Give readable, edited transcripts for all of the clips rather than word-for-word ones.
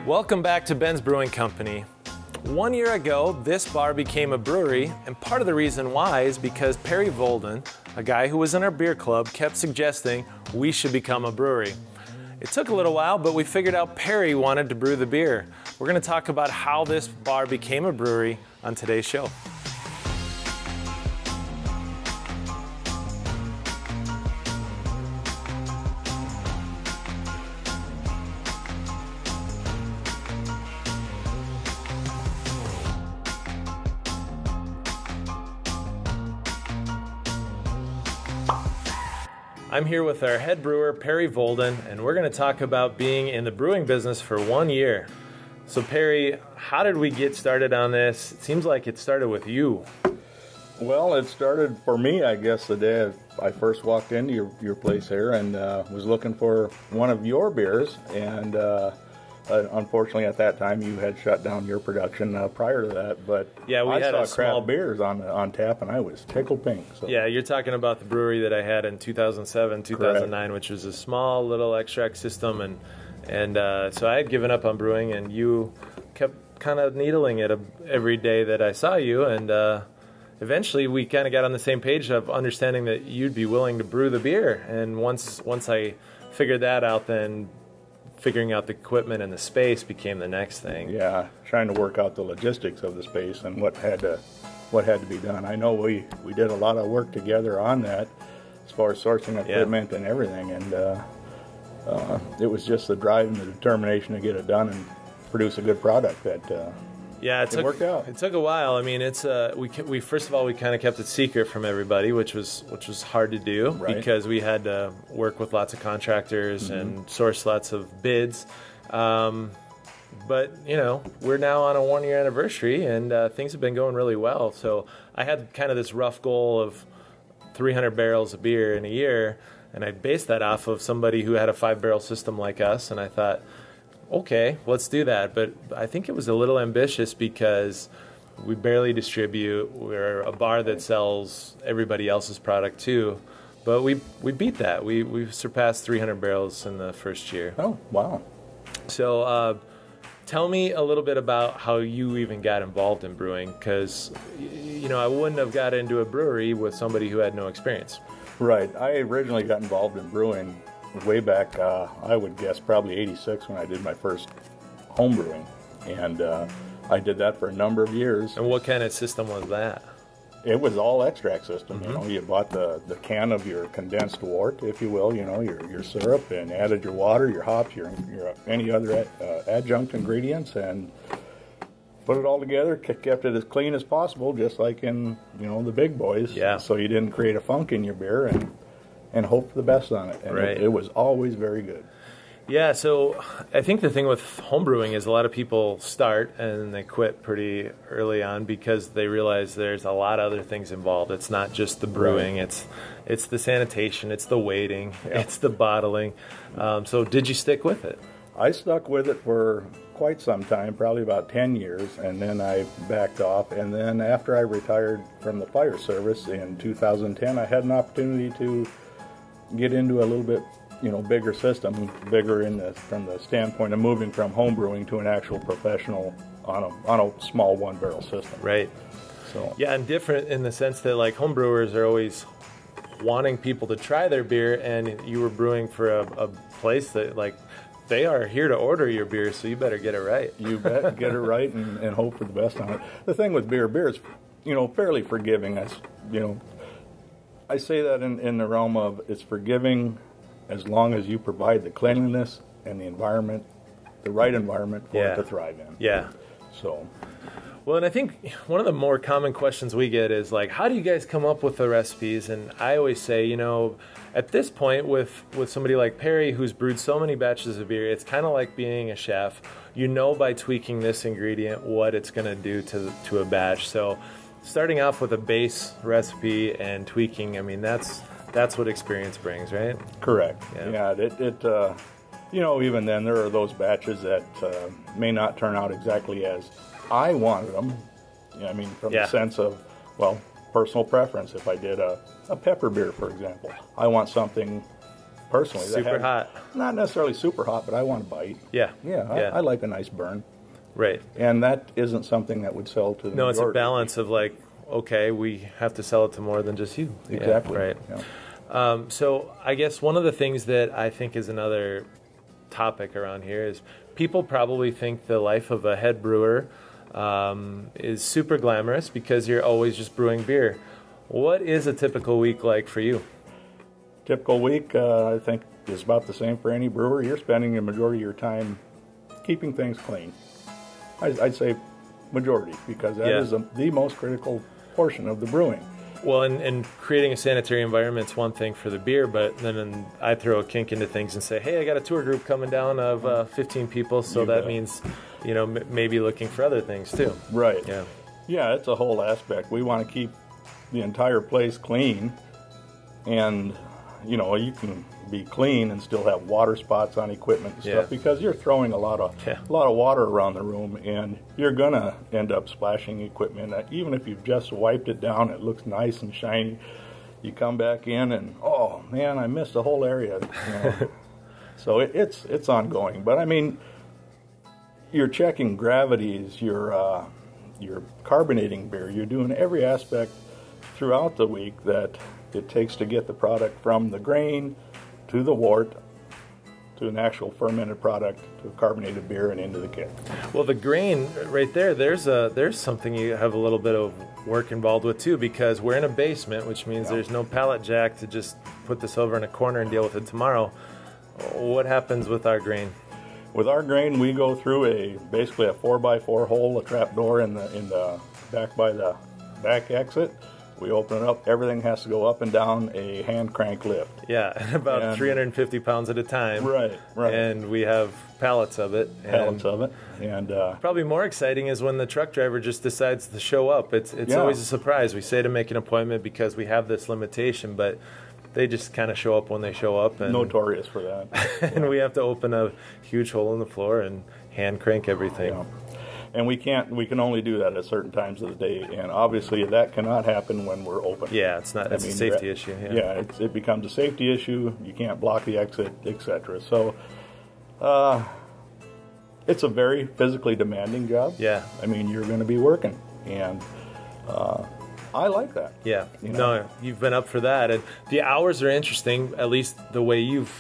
Welcome back to Ben's Brewing Company. 1 year ago, this bar became a brewery, and part of the reason why is because Perry Volden, a guy who was in our beer club, kept suggesting we should become a brewery. It took a little while, but we figured out Perry wanted to brew the beer. We're going to talk about how this bar became a brewery on today's show. I'm here with our head brewer, Perry Volden, and we're going to talk about being in the brewing business for 1 year. So Perry, how did we get started on this? It seems like it started with you. Well, it started for me, I guess, the day I first walked into your place here and was looking for one of your beers. And unfortunately, at that time, you had shut down your production prior to that. But yeah, I saw craft beers on tap, and I was tickled pink. So. Yeah, you're talking about the brewery that I had in 2007, 2009, Correct. Which was a small little extract system. And so I had given up on brewing, and you kept kind of needling it every day that I saw you. And eventually, we kind of got on the same page of understanding that you'd be willing to brew the beer. And once I figured that out, then figuring out the equipment and the space became the next thing. Yeah, trying to work out the logistics of the space and what had to be done. I know we did a lot of work together on that as far as sourcing equipment and everything, and it was just the drive and the determination to get it done and produce a good product that it worked out. It took a while. I mean, it's we first of all, we kind of kept it secret from everybody, which was hard to do, right? Because we had to work with lots of contractors and source lots of bids. But you know, we're now on a 1 year anniversary, and things have been going really well. So I had kind of this rough goal of 300 barrels of beer in a year, and I based that off of somebody who had a 5-barrel system like us, and I thought, okay, let's do that. But I think it was a little ambitious because we barely distribute. We're a bar that sells everybody else's product too. But we beat that. We've surpassed 300 barrels in the first year. Oh, wow. So tell me a little bit about how you even got involved in brewing, because you know, I wouldn't have got into a brewery with somebody who had no experience. Right. I originally got involved in brewing way back, I would guess probably 86 when I did my first home brewing. And I did that for a number of years. And what kind of system was that? It was all extract system. You know, you bought the can of your condensed wort, if you will, you know, your syrup, and added your water, your hops, your any other adjunct ingredients, and put it all together, kept it as clean as possible, just like in, you know, the big boys. Yeah. So you didn't create a funk in your beer, and hope for the best on it. And right. It was always very good. Yeah, so I think the thing with homebrewing is a lot of people start and they quit pretty early on because they realize there's a lot of other things involved. It's not just the brewing, right. It's the sanitation, it's the waiting, yeah. It's the bottling. So did you stick with it? I stuck with it for quite some time, probably about 10 years, and then I backed off. And then after I retired from the fire service in 2010, I had an opportunity to get into a little bit, you know, bigger system, bigger from the standpoint of moving from home brewing to an actual professional on a small 1-barrel system. Right. So yeah, and different in the sense that like home brewers are always wanting people to try their beer, and you were brewing for a place that like they are here to order your beer, so you better get it right. You bet, get it right and hope for the best on it. The thing with beer is, you know, fairly forgiving. You know, I say that in the realm of it's forgiving as long as you provide the cleanliness and the environment, the right environment for it to thrive in. Yeah. So. Well, and I think one of the more common questions we get is like, how do you guys come up with the recipes? And I always say, you know, at this point with somebody like Perry who's brewed so many batches of beer, it's kind of like being a chef. You know by tweaking this ingredient what it's going to do to a batch. So starting off with a base recipe and tweaking, I mean, that's what experience brings, right? Correct. Yeah, you know, even then there are those batches that may not turn out exactly as I wanted them. You know, I mean, from the sense of, well, personal preference. If I did a pepper beer, for example, I want something personally. Super hot. Not necessarily super hot, but I want a bite. Yeah. Yeah, I like a nice burn. Right. And that isn't something that would sell to the No, majority. it's a balance of like, okay, we have to sell it to more than just you. Exactly. Yeah, right. Yeah. So I guess one of the things that I think is another topic around here is people probably think the life of a head brewer is super glamorous because you're always just brewing beer. What is a typical week like for you? Typical week, I think, is about the same for any brewer. You're spending the majority of your time keeping things clean. I'd say majority, because that is the most critical portion of the brewing. Well, and creating a sanitary environment is one thing for the beer, but then I throw a kink into things and say, hey, I got a tour group coming down of 15 people, so that means, maybe looking for other things too. Right. Yeah. Yeah, it's a whole aspect. We want to keep the entire place clean, and, you can be clean and still have water spots on equipment and stuff because you're throwing a lot of water around the room, and you're gonna end up splashing equipment. Even if you've just wiped it down, it looks nice and shiny. You come back in and, oh man, I missed a whole area. So it's ongoing. But I mean, you're checking gravities, you're carbonating beer, you're doing every aspect throughout the week that it takes to get the product from the grain to the wort to an actual fermented product to a carbonated beer and into the kit. Well, the grain right there's something you have a little bit of work involved with too, because we're in a basement, which means there's no pallet jack to just put this over in a corner and deal with it tomorrow. What happens with our grain? With our grain, we go through basically a 4x4 hole, a trap door in the back by the back exit. We open it up. Everything has to go up and down a hand crank lift. Yeah, about 350 pounds at a time. Right. And we have pallets of it. And probably more exciting is when the truck driver just decides to show up. It's always a surprise. We say to make an appointment because we have this limitation, but they just kind of show up when they show up. And, notorious for that. And we have to open a huge hole in the floor and hand crank everything. Yeah. And we can only do that at certain times of the day, and obviously that cannot happen when we're open. Yeah, it's not. It's a safety issue. Yeah, it becomes a safety issue. You can't block the exit, etc. So, it's a very physically demanding job. Yeah, I mean, you're going to be working, and I like that. Yeah, no, you've been up for that, and the hours are interesting. At least the way you've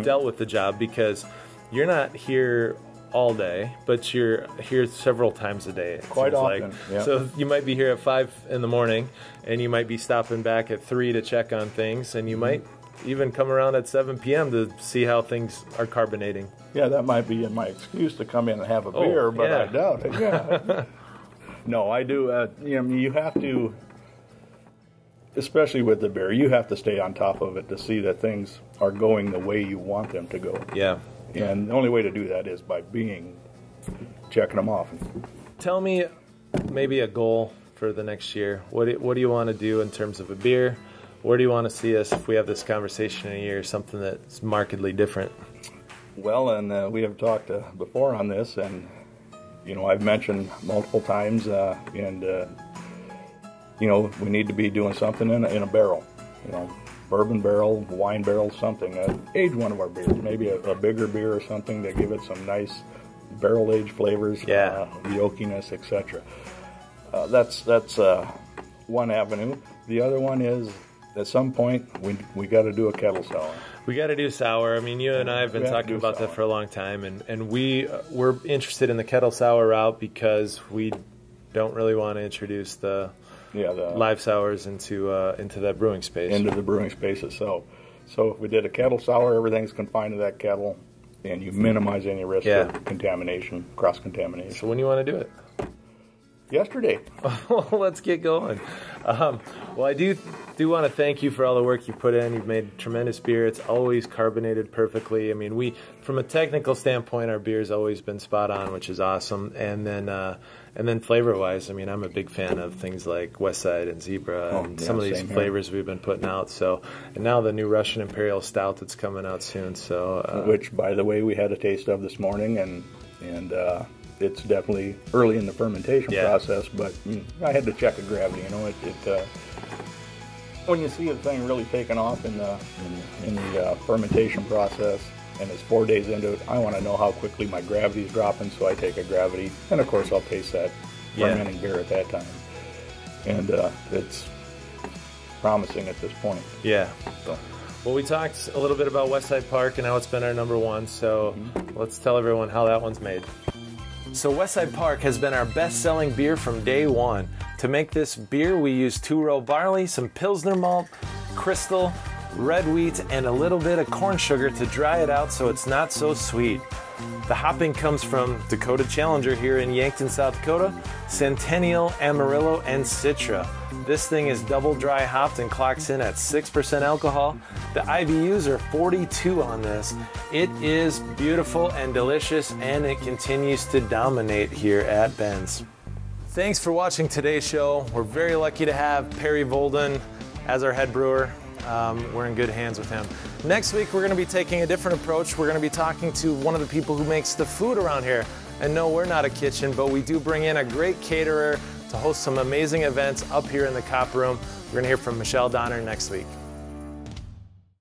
dealt with the job, because you're not here all day, but you're here several times a day. Quite often. Like. So you might be here at 5 in the morning, and you might be stopping back at 3 to check on things, and you might even come around at 7 p.m. to see how things are carbonating. Yeah, that might be my excuse to come in and have a beer, but I doubt it. Yeah. No, I do. You have to, especially with the beer, you have to stay on top of it to see that things are going the way you want them to go. Yeah. And the only way to do that is by checking them off. Tell me maybe a goal for the next year. What do you want to do in terms of a beer? Where do you want to see us if we have this conversation in a year, something that's markedly different? Well, and we have talked before on this, and, I've mentioned multiple times, we need to be doing something in a barrel, bourbon barrel, wine barrel, something. Age one of our beers, maybe a bigger beer or something to give it some nice barrel-aged flavors, oakiness, etc. That's one avenue. The other one is, at some point, we got to do a kettle sour. We got to do sour. I mean, you and I have been talking about that for a long time, and we're interested in the kettle sour route because we don't really want to introduce the live sours into that brewing space. Into the brewing space itself. So if we did a kettle sour, everything's confined to that kettle, and you minimize any risk of contamination, cross-contamination. So when do you want to do it? Yesterday. Well, let's get going. Well, I do want to thank you for all the work you've put in. You've made tremendous beer. It's always carbonated perfectly. I mean, from a technical standpoint, our beer's always been spot on, which is awesome. And then flavor-wise, I mean, I'm a big fan of things like Westside and Zebra and some of these flavors we've been putting out. So, and now the new Russian Imperial Stout that's coming out soon. So, which, by the way, we had a taste of this morning, and it's definitely early in the fermentation process, but I had to check the gravity. when you see the thing really taking off in the fermentation process, and it's 4 days into it, I want to know how quickly my gravity is dropping, so I take a gravity, and of course I'll taste that fermenting beer at that time. And it's promising at this point. Yeah. So. Well, we talked a little bit about Westside Park and how it's been our #1, so let's tell everyone how that one's made. So Westside Park has been our best-selling beer from day one. To make this beer, we use 2-row barley, some Pilsner malt, crystal, red wheat, and a little bit of corn sugar to dry it out so it's not so sweet. The hopping comes from Dakota Challenger here in Yankton, South Dakota, Centennial, Amarillo, and Citra. This thing is double dry hopped and clocks in at 6% alcohol. The IBUs are 42 on this. It is beautiful and delicious, and it continues to dominate here at Ben's. Thanks for watching today's show. We're very lucky to have Perry Volden as our head brewer. We're in good hands with him. Next week, we're going to be taking a different approach. We're going to be talking to one of the people who makes the food around here. And no, we're not a kitchen, but we do bring in a great caterer to host some amazing events up here in the Cop Room. We're going to hear from Michelle Donner next week.